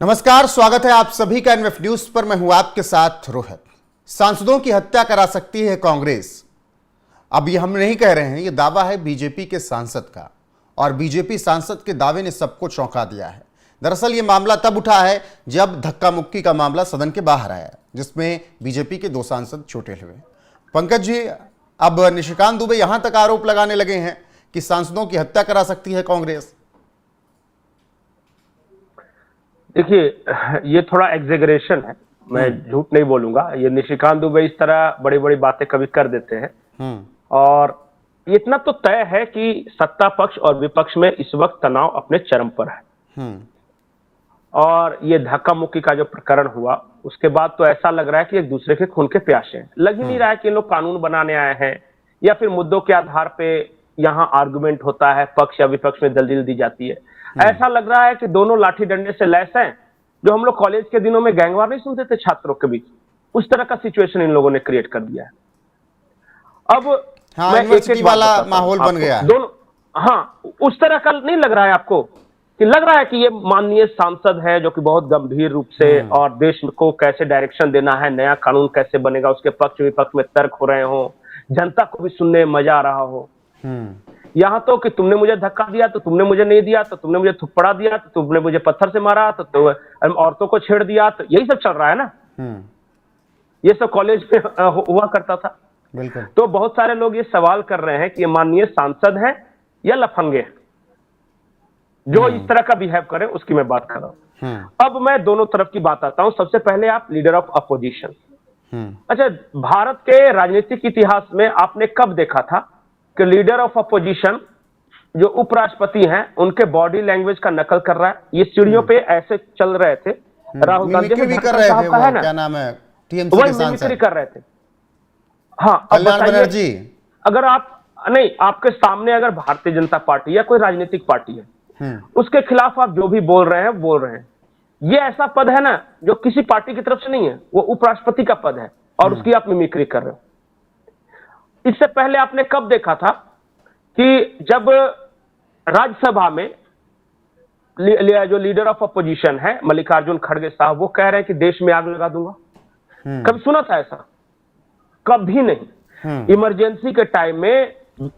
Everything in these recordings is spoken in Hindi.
नमस्कार, स्वागत है आप सभी का एनएफ न्यूज पर। मैं हूं आपके साथ रोहित। सांसदों की हत्या करा सकती है कांग्रेस। अब ये हम नहीं कह रहे हैं, ये दावा है बीजेपी के सांसद का, और बीजेपी सांसद के दावे ने सबको चौंका दिया है। दरअसल ये मामला तब उठा है जब धक्का मुक्की का मामला सदन के बाहर आया, जिसमें बीजेपी के 2 सांसद चोटिल हुए। पंकज जी, अब निशिकांत दुबे यहां तक आरोप लगाने लगे हैं कि सांसदों की हत्या करा सकती है कांग्रेस। देखिए, ये थोड़ा एग्जेगरेशन है, मैं झूठ नहीं बोलूंगा। ये निशिकांत दुबे इस तरह बड़ी बड़ी बातें कभी कर देते हैं। और इतना तो तय है कि सत्ता पक्ष और विपक्ष में इस वक्त तनाव अपने चरम पर है। और ये धक्का मुक्की का जो प्रकरण हुआ, उसके बाद तो ऐसा लग रहा है कि एक दूसरे के खून के प्यासे हैं। लग ही नहीं रहा है कि लोग कानून बनाने आए हैं या फिर मुद्दों के आधार पे यहाँ आर्गुमेंट होता है, पक्ष या विपक्ष में दलील दी जाती है। ऐसा लग रहा है कि दोनों लाठी डंडे से लैस हैं। जो हम लोग कॉलेज के दिनों में गैंगवार नहीं सुनते थे छात्रों के बीच, उस तरह का सिचुएशन इन लोगों ने क्रिएट कर दिया है। अब मैं यूनिवर्सिटी वाला माहौल बन गया है। दोनों, हाँ, उस तरह का नहीं लग रहा है आपको कि लग रहा है कि ये माननीय सांसद है जो कि बहुत गंभीर रूप से और देश को कैसे डायरेक्शन देना है, नया कानून कैसे बनेगा, उसके पक्ष विपक्ष में तर्क हो रहे हो, जनता को भी सुनने में मजा आ रहा हो। यहाँ तो कि तुमने मुझे धक्का दिया तो तुमने मुझे नहीं दिया, तो तुमने मुझे थप्पड़ा दिया तो तुमने मुझे पत्थर से मारा, तो औरतों को छेड़ दिया, तो यही सब चल रहा है ना। ये सब कॉलेज में हुआ करता था। बिल्कुल। तो बहुत सारे लोग ये सवाल कर रहे हैं कि ये माननीय सांसद है या लफंगे जो इस तरह का बिहेव करे, उसकी मैं बात कर रहा हूँ। अब मैं दोनों तरफ की बात आता हूँ। सबसे पहले आप लीडर ऑफ अपोजिशन। अच्छा, भारत के राजनीतिक इतिहास में आपने कब देखा था कि लीडर ऑफ अपोजिशन जो उपराष्ट्रपति हैं उनके बॉडी लैंग्वेज का नकल कर रहा है? ये सीढ़ियों पे ऐसे चल रहे थे, राहुल गांधी भी कर रहे थे, वो क्या नाम है, टीएमसी के सांसद कर रहे थे। हाँ, कल्याण बनर्जी। अगर आप नहीं, आपके सामने अगर भारतीय जनता पार्टी या कोई राजनीतिक पार्टी है, उसके खिलाफ आप जो भी बोल रहे हैं। ये ऐसा पद है ना जो किसी पार्टी की तरफ से नहीं है, वो उपराष्ट्रपति का पद है और उसकी आप मिमिक्री कर रहे हो। इससे पहले आपने कब देखा था कि जब राज्यसभा में जो लीडर ऑफ अपोजिशन है मल्लिकार्जुन खड़गे साहब, वो कह रहे हैं कि देश में आग लगा दूंगा? कभी सुना था ऐसा? कभी नहीं। इमरजेंसी के टाइम में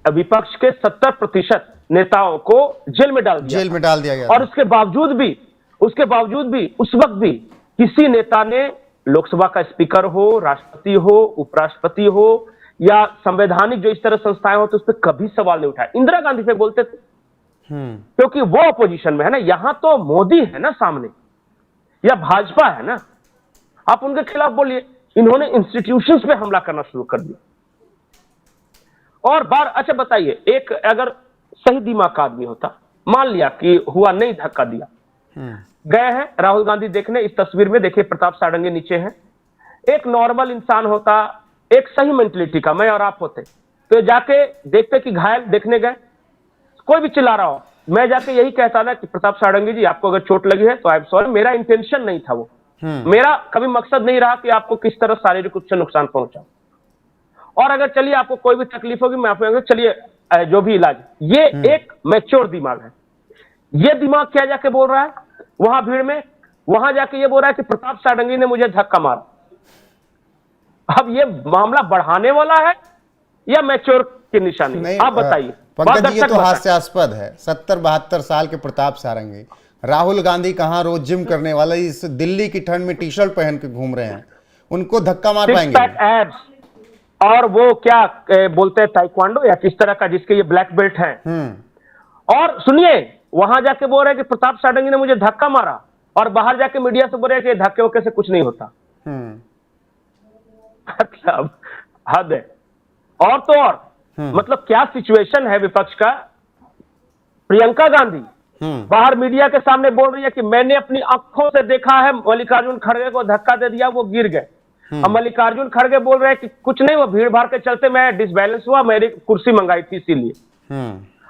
विपक्ष के 70% नेताओं को जेल में डाल दिया गया। और उसके बावजूद भी उस वक्त भी किसी नेता ने, लोकसभा का स्पीकर हो, राष्ट्रपति हो, उपराष्ट्रपति हो या संवैधानिक जो इस तरह संस्थाएं होती, उस पर कभी सवाल नहीं उठाया। इंदिरा गांधी पे बोलते थे क्योंकि वो अपोजिशन में है ना। यहां तो मोदी है ना सामने, या भाजपा है ना, आप उनके खिलाफ बोलिए। इन्होंने इंस्टीट्यूशंस पे हमला करना शुरू कर दिया। और अच्छा बताइए, एक अगर सही दिमाग का आदमी होता, मान लिया कि हुआ नहीं, धक्का दिया, गए हैं राहुल गांधी देखने, इस तस्वीर में देखिए प्रताप सारंगी नीचे हैं। एक नॉर्मल इंसान होता, एक सही मेंटलिटी का, मैं और आप होते, तो जाके देखते कि घायल देखने गए, कोई भी चिल्ला रहा हो, मैं जाके यही कहता था कि प्रताप सारंगी जी, आपको अगर चोट लगी है तो आई एम सॉरी, मेरा इंटेंशन नहीं था वो, मेरा कभी मकसद नहीं रहा कि आपको किस तरह शारीरिक रूप से नुकसान पहुंचाऊं। और अगर चलिए आपको कोई भी तकलीफ होगी, मैं आपको चलिए जो भी इलाज। ये एक मैच्योर दिमाग है। ये दिमाग क्या जाके बोल रहा है वहां भीड़ में? वहां जाके ये बोल रहा है कि प्रताप सारंगी ने मुझे धक्का मारा। अब ये मामला बढ़ाने वाला है या मैच्योर की निशानी? आप बताइए। पंकज जी, ये तो हास्यास्पद है। 70-72 साल के प्रताप सारंगी, राहुल गांधी कहां रोज जिम करने वाला, इस दिल्ली की ठंड में टी शर्ट पहन के घूम रहे हैं, उनको धक्का मार पाएंगे? एब्स और वो क्या बोलते हैं, ताइक्वांडो या किस तरह का, जिसके ये ब्लैक बेल्ट है। और सुनिए, वहां जाके बोल रहे हैं कि प्रताप सारंगी ने मुझे धक्का मारा, और बाहर जाके मीडिया से बोल रहे हैं कि धक्के वक्के से कुछ नहीं होता। मतलब हद है। और तो और मतलब क्या सिचुएशन है विपक्ष का। प्रियंका गांधी बाहर मीडिया के सामने बोल रही है कि मैंने अपनी आंखों से देखा है मल्लिकार्जुन खड़गे को धक्का दे दिया, वो गिर गए। अब मल्लिकार्जुन खड़गे बोल रहे हैं कि कुछ नहीं, वो भीड़ भाड़ के चलते मैं डिसबैलेंस हुआ, मेरी कुर्सी मंगाई थी इसीलिए।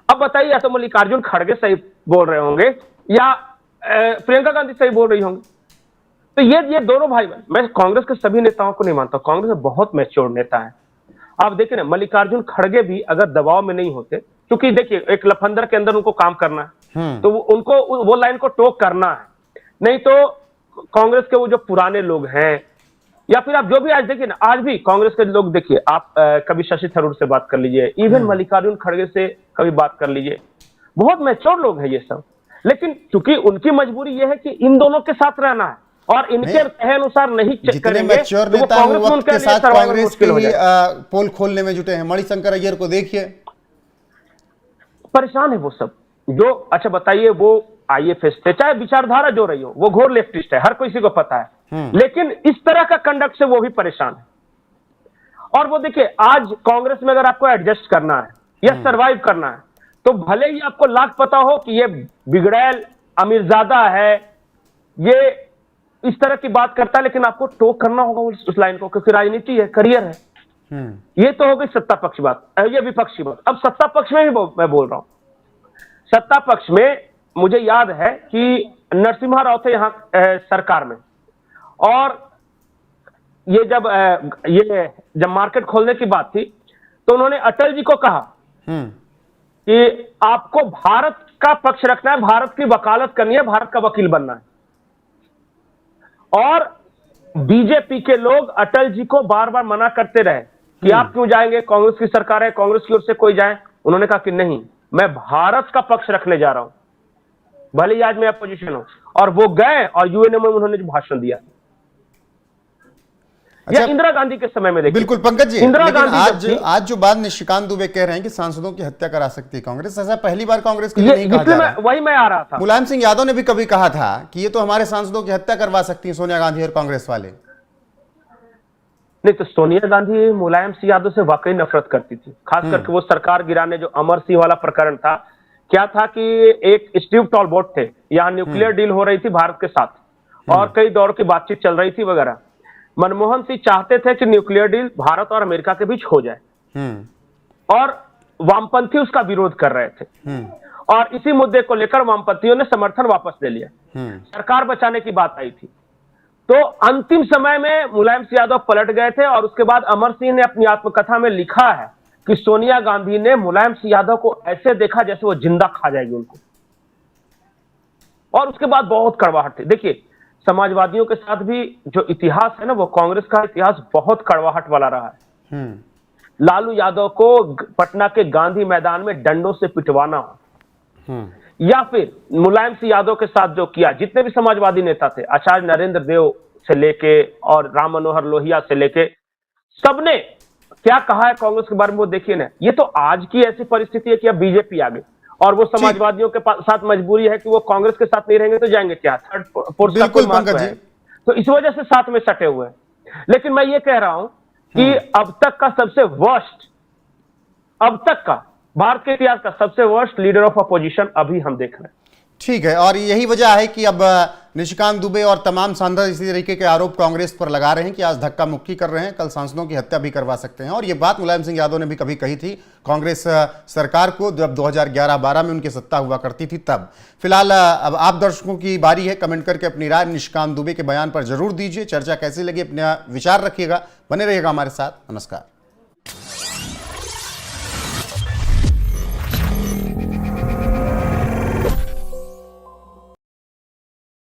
अब बताइए, या तो मल्लिकार्जुन खड़गे सही बोल रहे होंगे या प्रियंका गांधी सही बोल रही होंगी। तो ये दोनों भाई बहन, मैं कांग्रेस के सभी नेताओं को नहीं मानता, कांग्रेस में बहुत मैच्योर नेता है। आप देखिए ना, मल्लिकार्जुन खड़गे भी अगर दबाव में नहीं होते, क्योंकि देखिए एक लफंदर के अंदर उनको काम करना है, तो उनको वो लाइन को टोक करना है, नहीं तो कांग्रेस के वो जो पुराने लोग हैं, या फिर आप जो भी आज देखिए ना, आज भी कांग्रेस के लोग देखिए, आप कभी शशि थरूर से बात कर लीजिए, इवन मल्लिकार्जुन खड़गे से कभी बात कर लीजिए, बहुत मैच्योर लोग हैं ये सब। लेकिन चूंकि उनकी मजबूरी ये है कि इन दोनों के साथ रहना है, और इनके कहे अनुसार नहीं जितने करेंगे मैच्योर तो वो नेता कांग्रेस में वक्त उनके के लिए साथ survival कांग्रेस मुश्किल हो की जाएगा। पोल खोलने में जुटे हैं। मणिशंकर अय्यर को देखिए, परेशान है वो सब जो, अच्छा बताइए, वो आईएफएस थे, चाहे विचारधारा जो रही हो, वो घोर लेफ्टिस्ट है, हर किसी को पता है, लेकिन इस तरह का कंडक्ट से वो भी परेशान है। और वो देखिए, आज कांग्रेस में अगर आपको एडजस्ट करना है या सरवाइव करना है, तो भले ही आपको लाख पता हो कि ये बिगड़ैल अमीरजादा है, ये इस तरह की बात करता है, लेकिन आपको टोक करना होगा उस लाइन को, क्योंकि राजनीति है, करियर है। ये तो हो गई सत्ता पक्ष बात, ये विपक्ष की बात। अब सत्ता पक्ष में भी मैं बोल रहा हूं। सत्ता पक्ष में मुझे याद है कि नरसिम्हा राव थे यहां सरकार में, और ये जब मार्केट खोलने की बात थी, तो उन्होंने अटल जी को कहा कि आपको भारत का पक्ष रखना है, भारत की वकालत करनी है, भारत का वकील बनना है। और बीजेपी के लोग अटल जी को बार बार मना करते रहे कि आप क्यों जाएंगे, कांग्रेस की सरकार है, कांग्रेस की ओर से कोई जाए। उन्होंने कहा कि नहीं, मैं भारत का पक्ष रखने जा रहा हूं, भले ही आज मैं अपोजिशन हूं। और वो गए और यूएनओ में उन्होंने जो भाषण दिया, अच्छा, या इंदिरा गांधी के समय में देखिए। बिल्कुल पंकज जी, इंदिरा लेकिन गांधी आज जो बात निशिकांत दुबे कह रहे हैं कि सांसदों की हत्या करा सकती है कांग्रेस, ऐसा पहली बार कांग्रेस के लिए नहीं कहा जा रहा है। वही मैं आ रहा था। मुलायम सिंह यादव ने भी कभी कहा था कि ये तो हमारे सांसदों की हत्या करवा सकती है सोनिया गांधी और कांग्रेस वाले। नहीं, तो सोनिया गांधी मुलायम सिंह यादव से वाकई नफरत करती थी, खास करके वो सरकार गिराने, जो अमर सिंह वाला प्रकरण था। क्या था कि एक स्टीव टॉलबोट थे, यहाँ न्यूक्लियर डील हो रही थी भारत के साथ, और कई दौर की बातचीत चल रही थी वगैरह। मनमोहन सिंह चाहते थे कि न्यूक्लियर डील भारत और अमेरिका के बीच हो जाए, और वामपंथी उसका विरोध कर रहे थे, और इसी मुद्दे को लेकर वामपंथियों ने समर्थन वापस ले लिया, सरकार बचाने की बात आई थी। तो अंतिम समय में मुलायम सिंह यादव पलट गए थे, और उसके बाद अमर सिंह ने अपनी आत्मकथा में लिखा है कि सोनिया गांधी ने मुलायम सिंह यादव को ऐसे देखा जैसे वो जिंदा खा जाएगी उनको, और उसके बाद बहुत कड़वाहट थी। देखिए, समाजवादियों के साथ भी जो इतिहास है ना, वो कांग्रेस का इतिहास बहुत कड़वाहट वाला रहा है। लालू यादव को पटना के गांधी मैदान में डंडों से पिटवाना हो, या फिर मुलायम सिंह यादव के साथ जो किया, जितने भी समाजवादी नेता थे, आचार्य नरेंद्र देव से लेके और राम मनोहर लोहिया से लेके, सबने क्या कहा है कांग्रेस के बारे में वो देखिए ना। ये तो आज की ऐसी परिस्थिति है कि अब बीजेपी आ गई, और वो समाजवादियों के साथ मजबूरी है कि वो कांग्रेस के साथ नहीं रहेंगे तो जाएंगे क्या, थर्ड फोर्स का कोई महत्व है, तो इस वजह से साथ में सटे हुए हैं। लेकिन मैं ये कह रहा हूं कि अब तक का सबसे वर्स्ट, अब तक का भारत के इतिहास का सबसे वर्स्ट लीडर ऑफ अपोजिशन अभी हम देख रहे हैं। ठीक है, और यही वजह है कि अब निशिकांत दुबे और तमाम सांसद इसी तरीके के आरोप कांग्रेस पर लगा रहे हैं कि आज धक्का मुक्की कर रहे हैं, कल सांसदों की हत्या भी करवा सकते हैं। और ये बात मुलायम सिंह यादव ने भी कभी कही थी कांग्रेस सरकार को, जब 2011-12 में उनकी सत्ता हुआ करती थी तब। फिलहाल अब आप दर्शकों की बारी है, कमेंट करके अपनी राय निशिकांत दुबे के बयान पर जरूर दीजिए। चर्चा कैसी लगी अपने विचार रखिएगा, बने रहिएगा हमारे साथ। नमस्कार।